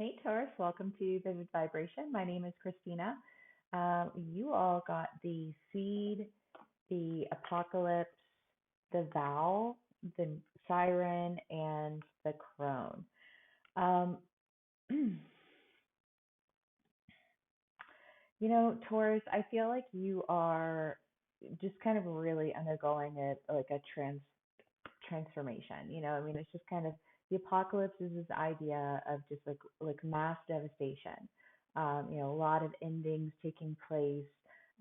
Hey Taurus, welcome to Vivid Vibration. My name is Christina. You all got the seed, the apocalypse, the vow, the siren, and the crone. Um, Taurus, I feel like you are just kind of really undergoing a transformation. I mean, it's just kind of the apocalypse is this idea of just like mass devastation. A lot of endings taking place.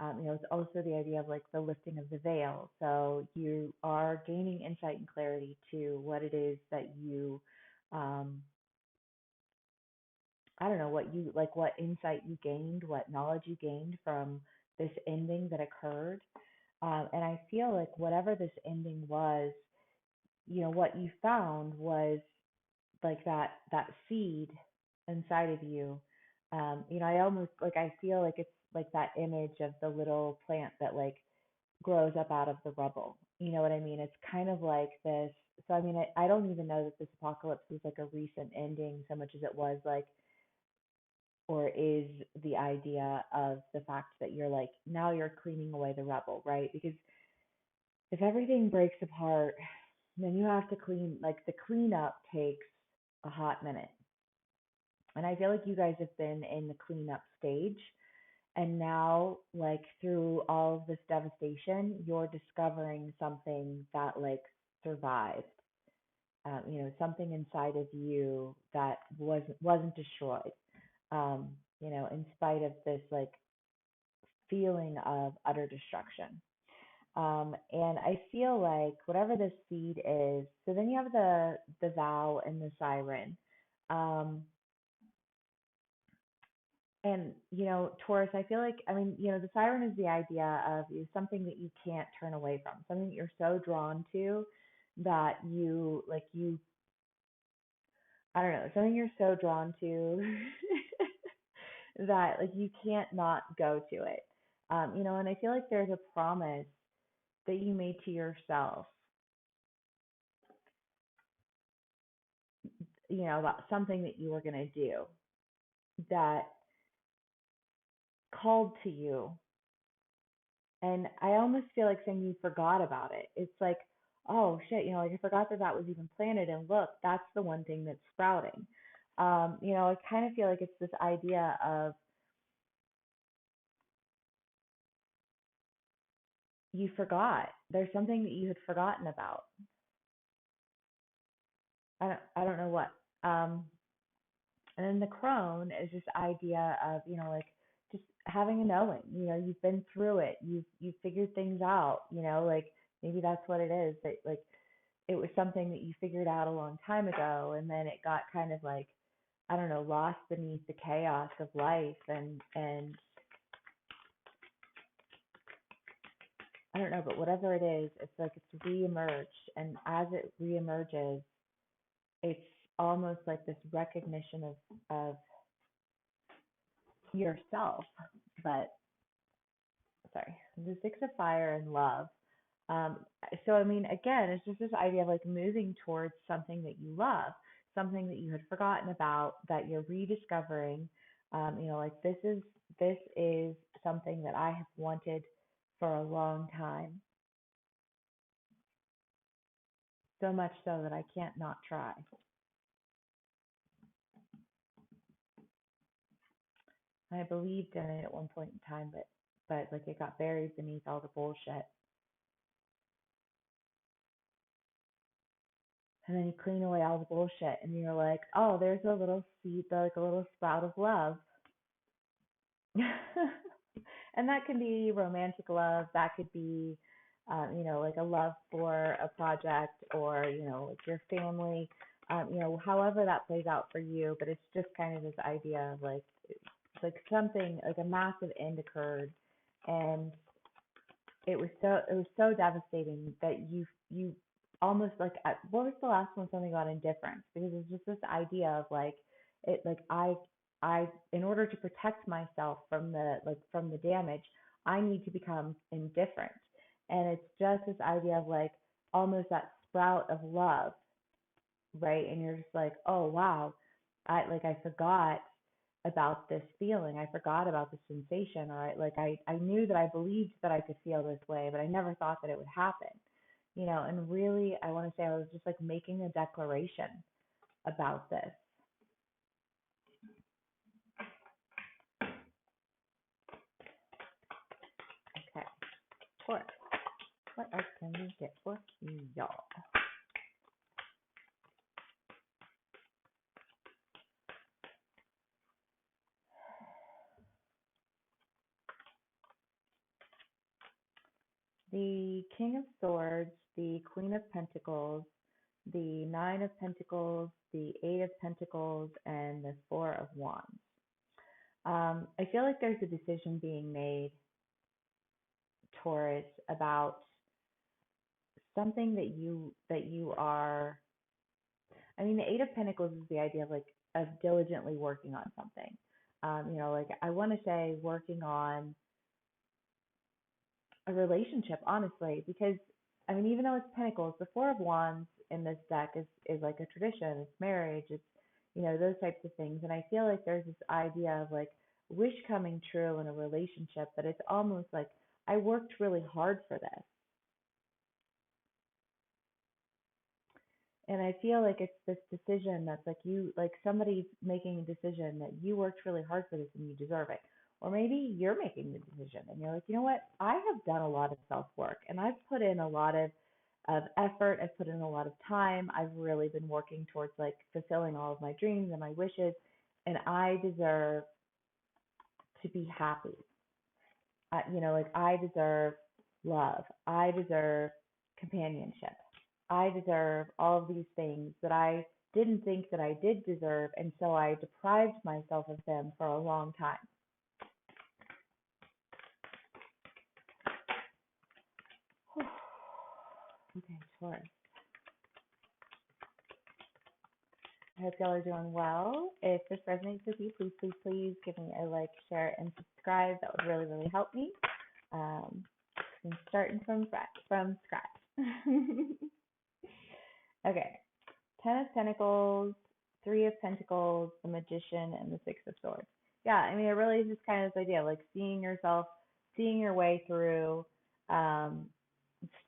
It's also the idea of like the lifting of the veil. So you are gaining insight and clarity to what it is that you, um, I don't know, what you like, what insight you gained, what knowledge you gained from this ending that occurred. And I feel like whatever this ending was, what you found was like that seed inside of you. I almost like I feel like it's like that image of the little plant that like grows up out of the rubble. You know what I mean? It's kind of like this. So I mean, I don't even know that this apocalypse was like a recent ending so much as it was like or is the idea of the fact that you're like now you're cleaning away the rubble, right? Because if everything breaks apart, then you have to clean, like the cleanup takes a hot minute. And I feel like you guys have been in the cleanup stage. And now, like through all of this devastation, you're discovering something that like survived. Something inside of you that wasn't destroyed. In spite of this like feeling of utter destruction. And I feel like whatever this seed is, so then you have the vow and the siren. Um, and Taurus, I feel like I mean, the siren is the idea of something that you can't turn away from, something that you're so drawn to that you I don't know, something you're so drawn to that like you can't not go to it. And I feel like there's a promise that you made to yourself, about something that you were going to do that called to you. And I almost feel like saying you forgot about it. It's like, oh shit, like I forgot that that was even planted. And look, that's the one thing that's sprouting. I kind of feel like it's this idea of you forgot. There's something that you had forgotten about. I don't know what. Um, And then the crone is this idea of, like just having a knowing, you've been through it, you've figured things out, like maybe that's what it is, that like it was something that you figured out a long time ago and then it got kind of like, I don't know, lost beneath the chaos of life and I don't know, but whatever it is, it's like it's reemerged, and as it reemerges, it's almost like this recognition of yourself, but sorry, the Six of Fire and love. Um, so I mean, again, it's just this idea of like moving towards something that you love, something that you had forgotten about that you're rediscovering. Like this is something that I have wanted for a long time, so much so that I can't not try. I believed in it at one point in time, but like it got buried beneath all the bullshit. And then you clean away all the bullshit and you're like, oh, there's a little seed, like a little sprout of love. And that can be romantic love, that could be like a love for a project, or like your family, however that plays out for you. But it's just kind of this idea of like it's like something like a massive end occurred, and it was so devastating that you almost like what was the last one, something about indifference, because it's just this idea of like it like I in order to protect myself from the damage, I need to become indifferent. And it's just this idea of like almost that sprout of love, right? And you're just like, oh wow, I forgot about this feeling. I forgot about the sensation, or I knew that I believed that I could feel this way, but I never thought that it would happen. And really I want to say I was just like making a declaration about this. Okay. Taurus, what else can we get for y'all? The King of Swords, the Queen of Pentacles, the Nine of Pentacles, the Eight of Pentacles, and the Four of Wands. I feel like there's a decision being made, Taurus, about something that you are. I mean, the Eight of Pentacles is the idea of diligently working on something. Like I want to say working on a relationship, honestly, because I mean, even though it's Pentacles, the Four of Wands in this deck is like a tradition. It's marriage. It's those types of things. And I feel like there's this idea of like wish coming true in a relationship, but it's almost like I worked really hard for this. And I feel like it's this decision that's like somebody's making a decision that you worked really hard for this and you deserve it. Or maybe you're making the decision and you're like, you know what? I have done a lot of self work and I've put in a lot of effort. I've put in a lot of time. I've really been working towards like fulfilling all of my dreams and my wishes. And I deserve to be happy. Like I deserve love. I deserve companionship. I deserve all of these things that I didn't think that I did deserve, and so I deprived myself of them for a long time. Okay, Taurus. I hope y'all are doing well. If this resonates with you, please, please, please give me a like, share, and subscribe. That would really, really help me. I'm starting from scratch. Okay. Ten of Pentacles, Three of Pentacles, the Magician, and the Six of Swords. Yeah, I mean, it really is just kind of this idea, like seeing yourself, seeing your way um,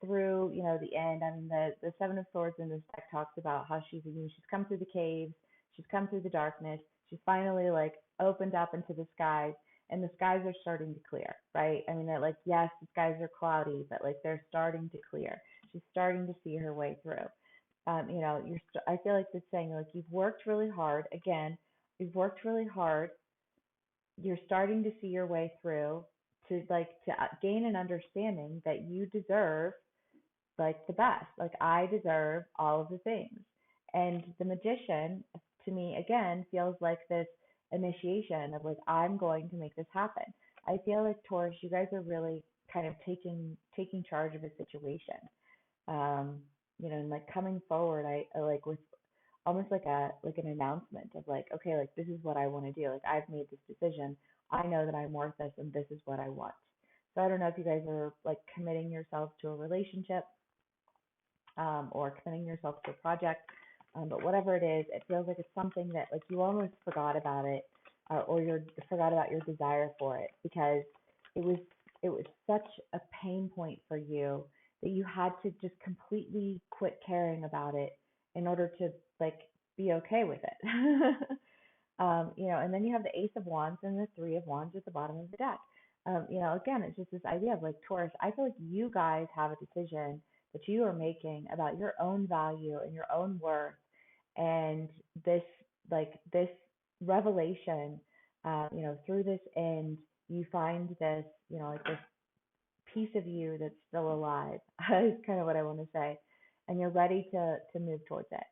through, the end. I mean, the Seven of Swords in this deck talks about how she's come through the caves, she's come through the darkness, she's finally like opened up into the skies, and the skies are starting to clear, right? I mean, that like yes, the skies are cloudy, but like they're starting to clear. She's starting to see her way through. I feel like it's saying like you've worked really hard. Again, you've worked really hard. You're starting to see your way through to gain an understanding that you deserve like the best. Like I deserve all of the things. And the Magician to me again feels like this initiation of like I'm going to make this happen. I feel like Taurus, you guys are really kind of taking charge of a situation. Um, and like coming forward, I like with almost like an announcement of like, okay, like this is what I want to do. Like I've made this decision. I know that I'm worth this, and this is what I want. So I don't know if you guys are like committing yourselves to a relationship, or committing yourself to a project, but whatever it is, it feels like it's something that like you almost forgot about it, or you forgot about your desire for it because it was it was such a pain point for you that you had to just completely quit caring about it in order to like be okay with it. And then you have the Ace of Wands and the Three of Wands at the bottom of the deck. Again, it's just this idea of like Taurus. I feel like you guys have a decision that you are making about your own value and your own worth, and this this revelation. Through this end, you find this, like this piece of you that's still alive. Is kind of what I want to say, and you're ready to move towards it.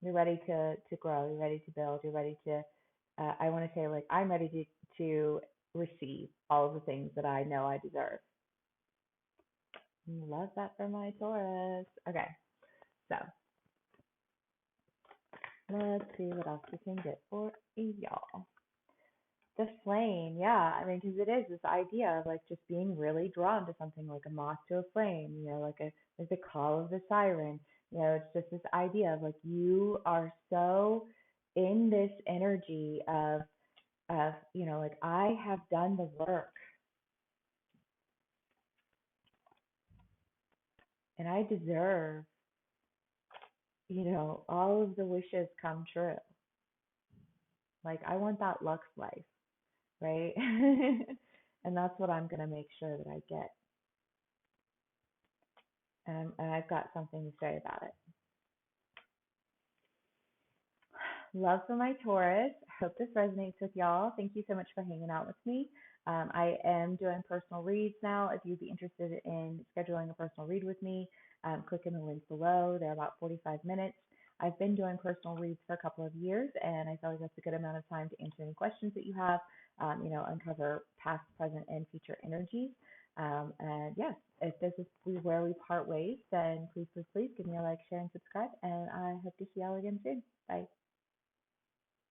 You're ready to grow. You're ready to build. You're ready to. I want to say like I'm ready to receive all of the things that I know I deserve. Love that for my Taurus. Okay, so let's see what else we can get for y'all. The flame, yeah. I mean, because it is this idea of like just being really drawn to something, like a moth to a flame. Like the call of the siren. It's just this idea of like you are so in this energy of, like I have done the work and I deserve, all of the wishes come true. Like I want that Lux life, right? And that's what I'm gonna make sure that I get. And I've got something to say about it. Love for my Taurus. Hope this resonates with y'all. Thank you so much for hanging out with me. I am doing personal reads now. If you'd be interested in scheduling a personal read with me, click in the link below. They're about 45 minutes. I've been doing personal reads for a couple of years, and I feel like that's a good amount of time to answer any questions that you have, uncover past, present, and future energies. And yes, if this is where we part ways, then please, please, please give me a like, share, and subscribe. And I hope to see y'all again soon. Bye.